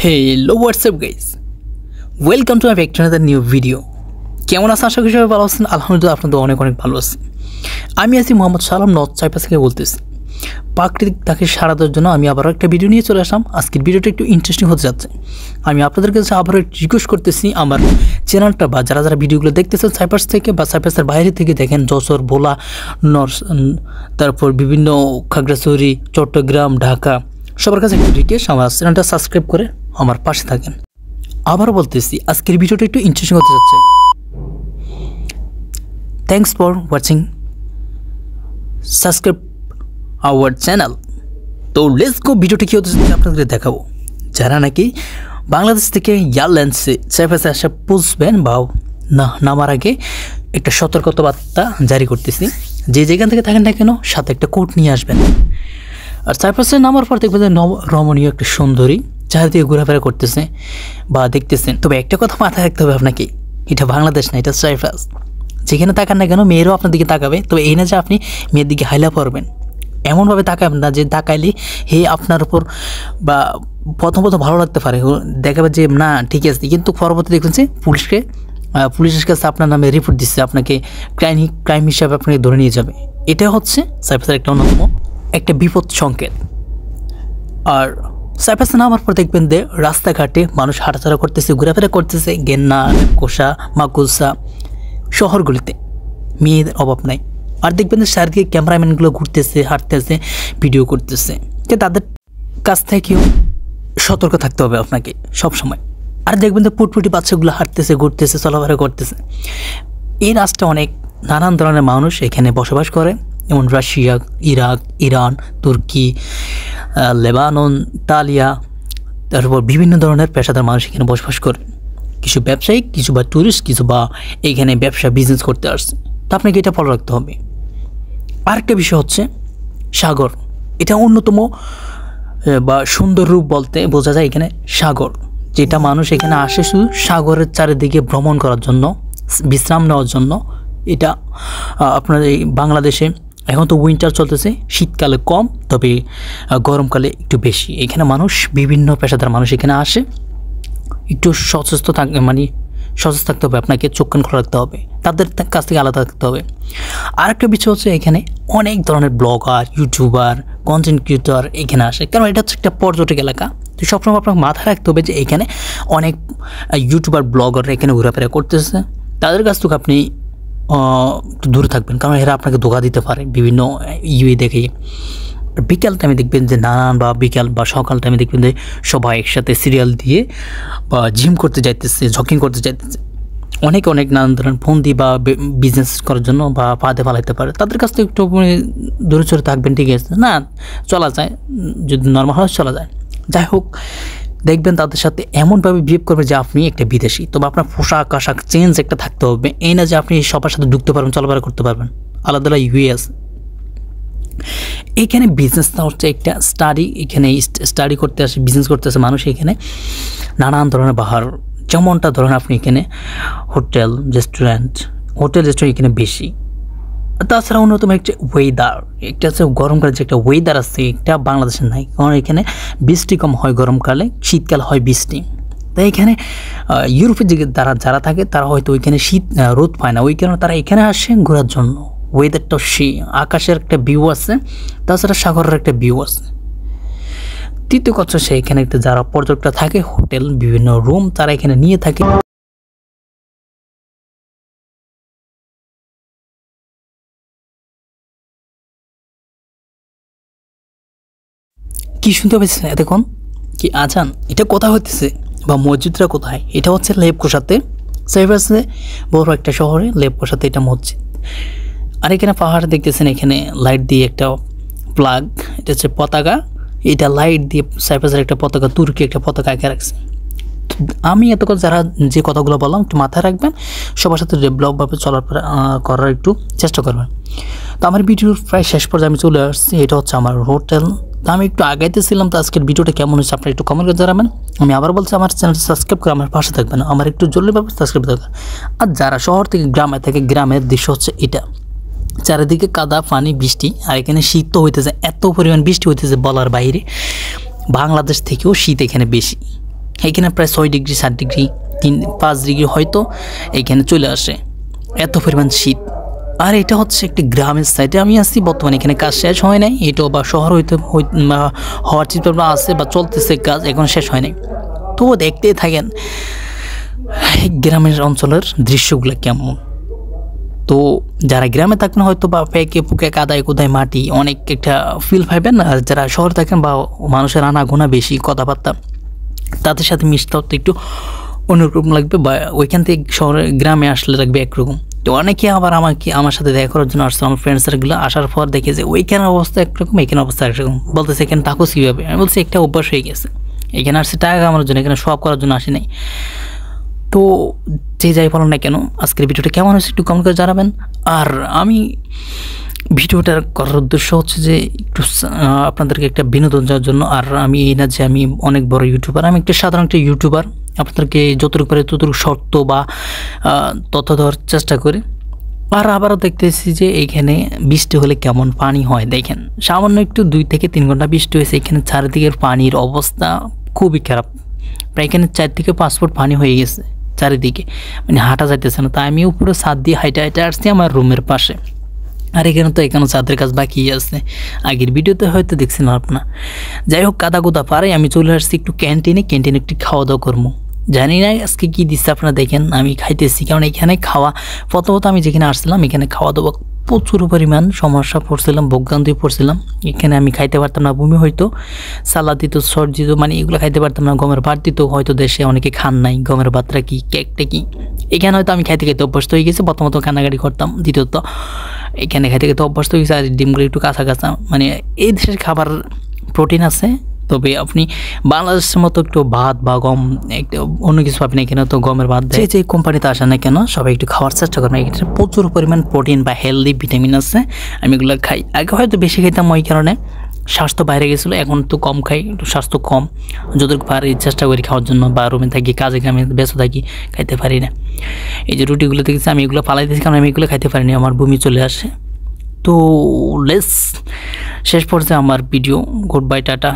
Hello, what's up guys? Welcome to my back to another new video. কেমন আছেন? আশা করি সবাই ভালো আছেন। আলহামদুলিল্লাহ আপনাদের অনেক ভালো আছি। আমি আছি মোহাম্মদ সালাম নর্থ সাইপ্রাস থেকে বলতেছি। প্রাকৃতিক তাকে সারা দেওয়ার জন্য আমি আবারও একটা ভিডিও নিয়ে চলে আসলাম। আজকের ভিডিওটা একটু ইন্টারেস্টিং হতে যাচ্ছে। আমি আপনাদের কাছে আবারও রিকোয়েস্ট করতেছি আমার চ্যানেলটা বা যারা ভিডিওগুলো দেখতেছেন সাইপ্রাস থেকে বা সাইপ্রাসের বাইরে থেকে দেখেন, যশোর, ভোলা, তারপর বিভিন্ন খাগড়াছড়ি, চট্টগ্রাম, ঢাকা, সবার কাছে একটু রিকোয়েস্ট আমার চ্যানেলটা সাবস্ক্রাইব করে আমার পাশে থাকেন। আবারও বলতেছি আজকের ভিডিওটা একটু ইন্টারেস্টিং হতে যাচ্ছে। Thanks for watching, subscribe our channel. তো লেটস গো, ভিডিওটা কী হতে যাচ্ছে আপনাদের দেখাবো। যারা নাকি বাংলাদেশ থেকে এয়ারলাইন্সে সাইপ্রাসে আসা পৌঁছবেন বা নামার আগে একটা সতর্কতা বার্তা জারি করতেছি, যে যেখান থেকে থাকেন না কেন সাথে একটা কোট নিয়ে আসবেন। আর সাইপ্রাসে নামার পর দেখবেন যে রমণীয় একটা সুন্দরী চারিদিকে ঘোরাফেরা করতেছে বা দেখতেছেন। তবে একটা কথা মাথায় রাখতে হবে আপনাকে, এটা বাংলাদেশ না, এটা সাইপ্রাস। যেখানে তাকান না কেন মেয়েরও আপনার দিকে তাকাবে। তবে এই না যে আপনি মেয়ের দিকে হাইলা পড়বেন, এমনভাবে তাকাবেন না যে তাকাইলে হে আপনার উপর বা প্রথম ভালো লাগতে পারে, দেখাবে যে না ঠিক আছে, কিন্তু পরবর্তী দেখবেন যে পুলিশের কাছে আপনার নামে রিপোর্ট দিচ্ছে, আপনাকে ক্রাইম হিসাবে আপনাকে ধরে নিয়ে যাবে। এটা হচ্ছে সাইপ্রাসের একটা অন্যতম একটা বিপদ সংকেত। আর সাইপ্রাসে নামার পর দেখবেন যে রাস্তাঘাটে মানুষ হাঁটাচলা করতেছে, ঘোরাফেরা করতেছে, গেন্না, কোষা, মাকুসা, শহরগুলিতে মেয়েদের অভাব নাই। আর দেখবেন যে চারিদিকে ক্যামেরাম্যানগুলো ঘুরতেছে, হাঁটতেছে, ভিডিও করতেছে। যে তাদের কাছ থেকেও সতর্ক থাকতে হবে আপনাকে সবসময়। আর দেখবেন যে পুটপুটি বাচ্চাগুলো হাঁটতেছে, ঘুরতেছে, চলাফেরা করতেছে। এই রাষ্ট্রে অনেক নানান ধরনের মানুষ এখানে বসবাস করে, যেমন রাশিয়া, ইরাক, ইরান, তুর্কি, লেবানন, ইতালিয়া, তারপর বিভিন্ন ধরনের পেশাদার মানুষ এখানে বসবাস করে। কিছু ব্যবসায়িক, কিছু বা ট্যুরিস্ট, কিছু বা এইখানে ব্যবসা বিজনেস করতে আসছে। তো আপনাকে এটা ফলো রাখতে হবে। আরেকটা বিষয় হচ্ছে সাগর। এটা অন্যতম বা সুন্দর রূপ বলতে বোঝা যায় এখানে সাগর, যেটা মানুষ এখানে আসে শুধু সাগরের চারিদিকে ভ্রমণ করার জন্য, বিশ্রাম নেওয়ার জন্য। এটা আপনার এই বাংলাদেশে এখন তো উইন্টার চলতেছে, শীতকালে কম, তবে গরমকালে একটু বেশি। এখানে মানুষ বিভিন্ন পেশাদার মানুষ এখানে আসে। একটু সচেষ্ট থাকতে হবে আপনাকে, চোখ কান খোলা রাখতে হবে, তাদের কাছ থেকে আলাদা থাকতে হবে। আরেকটা বিষয় হচ্ছে এখানে অনেক ধরনের ব্লগার, ইউটিউবার, কন্টেন্ট ক্রিয়েটর এখানে আসে, কারণ এটা হচ্ছে একটা পর্যটক এলাকা। তো সবসময় আপনাকে মাথায় রাখতে হবে যে এখানে অনেক ইউটিউবার, ব্লগাররা এখানে ঘোরাফেরা করতেছে। তাদের কাছ থেকে আপনি একটু দূরে থাকবেন, কারণ এরা আপনাকে ধোঁকা দিতে পারে বিভিন্ন দেখে। বিকাল টাইমে দেখবেন যে বিকাল বা সকাল টাইমে দেখবেন যে সবাই একসাথে সিরিয়াল দিয়ে বা জিম করতে যাইতেছে, জগিং করতে যাইতেছে। অনেক নানান ধরনের ফন্দি বা বিজনেস করার জন্য বা পাতে পালাইতে পারে। তাদের কাছ থেকে একটু দূরে চলে থাকবেন, ঠিক আছে না? চলা যায়, যদি নর্মাল হয় চলা যায়। যাই হোক, দেখবেন তাদের সাথে এমনভাবে বিহেভ করবে যে আপনি একটা বিদেশি। তবে আপনার পোশাক আশাক চেঞ্জ একটা থাকতে হবে। এই না যে আপনি সবার সাথে ঢুকতে পারবেন, চলাফেরা করতে পারবেন। আলাদা ইউএস এখানে বিজনেসটা হচ্ছে একটা স্টাডি। এখানে স্টাডি করতে আসে, বিজনেস করতে আসে মানুষ এখানে নানান ধরনের বাহার। যেমনটা ধরেন আপনি এখানে হোটেল রেস্টুরেন্ট এখানে বেশি। তাছাড়া অন্যতম একটা ওয়েদার, একটা হচ্ছে গরমকালে যে একটা ওয়েদার আছে, একটা বাংলাদেশে নাই। কারণ এখানে বৃষ্টি কম হয় গরমকালে, শীতকাল হয় বৃষ্টি। তাই এখানে ইউরোপের দিকে যারা থাকে তারা হয়তো ওইখানে রোদ পায় না, ওই কারণে তারা এখানে আসে ঘোরার জন্য। ওয়েদারটাও আকাশের একটা ভিউ আছে, তাছাড়া সাগরের একটা ভিউ আছে। তৃতীয় কথা, এখানে একটা যারা পর্যটকরা থাকে, হোটেল, বিভিন্ন রুম তারা এখানে নিয়ে থাকে। কি শুনতে পাচ্ছেন এতক্ষণ? কি আজান? এটা কোথায় হইতেছে বা মসজিদটা কোথায়? এটা হচ্ছে লেপকোসাতে, সাইপ্রাসে বড় একটা শহরে লেপকোসাতে এটা মসজিদ। আর এখানে পাহাড় দেখতেছেন, এখানে লাইট দিয়ে একটা প্লাগ, এটা হচ্ছে পতাকা। এটা লাইট দিয়ে সাইপ্রাসের একটা পতাকা, তুর্কি একটা পতাকা এঁকে রাখছে। আমি এতক্ষণ যে কথাগুলো বললাম একটু মাথায় রাখবেন, সবার সাথে ডেভেলপভাবে করার একটু চেষ্টা করবেন। তো আমার ভিডিওর প্রায় শেষ পর্যায়ে আমি চলে আসছি। এটা হচ্ছে আমার হোটেল। তো আমি একটু আগাইতেছিলাম। তো আজকের ভিডিওটা কেমন হয়েছে আপনারা একটু কমেন্ট করে জানাবেন। আমি আবার বলছি, আমার চ্যানেলটা সাবস্ক্রাইব করে আমার পাশে থাকবেন, আমার একটু জরুরিভাবে সাবস্ক্রাইব থাকবেন। আর যারা শহর থেকে গ্রামে থাকে, গ্রামের দৃশ্য হচ্ছে এটা। চারিদিকে কাদা, পানি, বৃষ্টি। আর এখানে শীত তো হইতেছে, এত পরিমাণ বৃষ্টি হইতেছে বলার বাইরে। বাংলাদেশ থেকেও শীত এখানে বেশি। এখানে প্রায় 6 ডিগ্রি 7 ডিগ্রি 5 ডিগ্রি হয়তো এখানে চলে আসে, এত পরিমাণ শীত। আর এটা হচ্ছে একটি গ্রামের সাইডে আমি আছি বর্তমানে, এখানে কাজ শেষ হয় নাই, এটাও বা শহর হওয়ার চিন্তা আছে বা চলতেছে কাজ, এখন শেষ হয় নাই। তো দেখতেই থাকেন গ্রামের অঞ্চলের দৃশ্যগুলো কেমন। তো যারা গ্রামে থাকেন হয়তো বা পেকে পুকে কাদায় কোদায় মাটি অনেক একটা ফিল পাইবেন, আর যারা শহরে থাকেন বা মানুষের আনাগোনা বেশি কথাবার্তা, তাদের সাথে মিশতেও তো একটু অন্যরকম লাগবে, বা ওইখান থেকে শহরে গ্রামে আসলে লাগবে একরকম। তো অনেকে আবার আমার সাথে দেখা করার জন্য আসছে, আমার ফ্রেন্ড সার্কেলগুলো আসার পর দেখে যে ওইখানের অবস্থা একরকম, এখানে অবস্থা একরকম, বলতেছে এখানে থাকো কীভাবে। আমি বলছি একটা অভ্যাস হয়ে গেছে, এখানে আসছে টাকা কামানোর জন্য, এখানে সব করার জন্য আসি নাই। তো যে যাই বলেন না কেন, আজকের ভিডিওটা কেমন হয়েছে একটু কমেন্ট করে জানাবেন। আর আমি ভিডিওটার করার উদ্দেশ্য হচ্ছে যে একটু আপনাদেরকে একটা বিনোদন দেওয়ার জন্য। আর আমি এই না যে আমি অনেক বড় ইউটিউবার, আমি একটা সাধারণ একটা ইউটিউবার, আপনাদেরকে যতটুকু পারে ততটুকু শর্ত বা তথ্য দেওয়ার চেষ্টা করি। আর আবারও দেখতেছি যে এইখানে বৃষ্টি হলে কেমন পানি হয়, দেখেন সামান্য একটু 2 থেকে 3 ঘন্টা বৃষ্টি হয়েছে, এখানে চারিদিকের পানির অবস্থা খুবই খারাপ, প্রায় এখানে 4 থেকে 5 ফুট পানি হয়ে গেছে চারিদিকে, মানে হাঁটা যাইতেছে না। তাই আমি উপরে ছাদ দিয়ে হাইটে আসছি আমার রুমের পাশে। আর এখানে ছাদের কাজ বাকি আছে, আগের ভিডিওতে হয়তো দেখছেন আপনারা। যাই হোক, কাদা কুদা পারে আমি চলে আসছি একটু ক্যান্টিনে একটু খাওয়া দাওয়া করবো। জানি না আজকে কী দিচ্ছে, আপনারা দেখেন আমি খাইতেছি, কারণ এখানে খাওয়া প্রথমত আমি যেখানে আসছিলাম এখানে খাওয়া দাওয়া প্রচুর পরিমাণ সমস্যা পড়ছিলাম, ভোগান্তি পড়ছিলাম। এখানে আমি খাইতে পারতাম না, বমি হয়তো, সালাদ দিত, সর দিত, মানে এগুলো খাইতে পারতাম না। গমের ভাত দিত, হয়তো দেশে অনেকে খান নাই গমের ভাতটা কি, কেকটা কি। এখানে হয়তো আমি খাইতে অভ্যস্ত হয়ে গেছি, প্রথমত কান্নাকাটি করতাম, দ্বিতীয়ত এখানে খাইতে অভ্যস্ত হয়ে গেছে। আর ডিমগুলো একটু কাঁচা কাঁচা, মানে এই দেশের খাবার প্রোটিন আছে, তবে আপনি বাংলাদেশের মতো একটু ভাত বা গম একটু অন্য কিছু পাবেন, এখানে তো গমের ভাত দেয়। যে কোম্পানিতে আসে না কেন সবাই একটু খাওয়ার চেষ্টা করবেন, এখানে প্রচুর পরিমাণ প্রোটিন বা হেলদি ভিটামিন আছে। আমি এগুলো খাই, আগে হয়তো বেশি খাইতাম, ওই কারণে স্বাস্থ্য বাইরে গেছিলো, এখন তো কম খাই, একটু স্বাস্থ্য কম, যতটুকু পারি চেষ্টা করি খাওয়ার জন্য, বা রুমে থাকি কাজে কামে ব্যস্ত থাকি, খাইতে পারি না। এই যে রুটিগুলো দেখেছি আমি এগুলো পালাই দিয়েছি, কারণ আমি এগুলো খাইতে পারিনি, আমার বমি চলে আসে। তো শেষ পর্যায়ে আমার ভিডিও, গুড বাই, টাটা।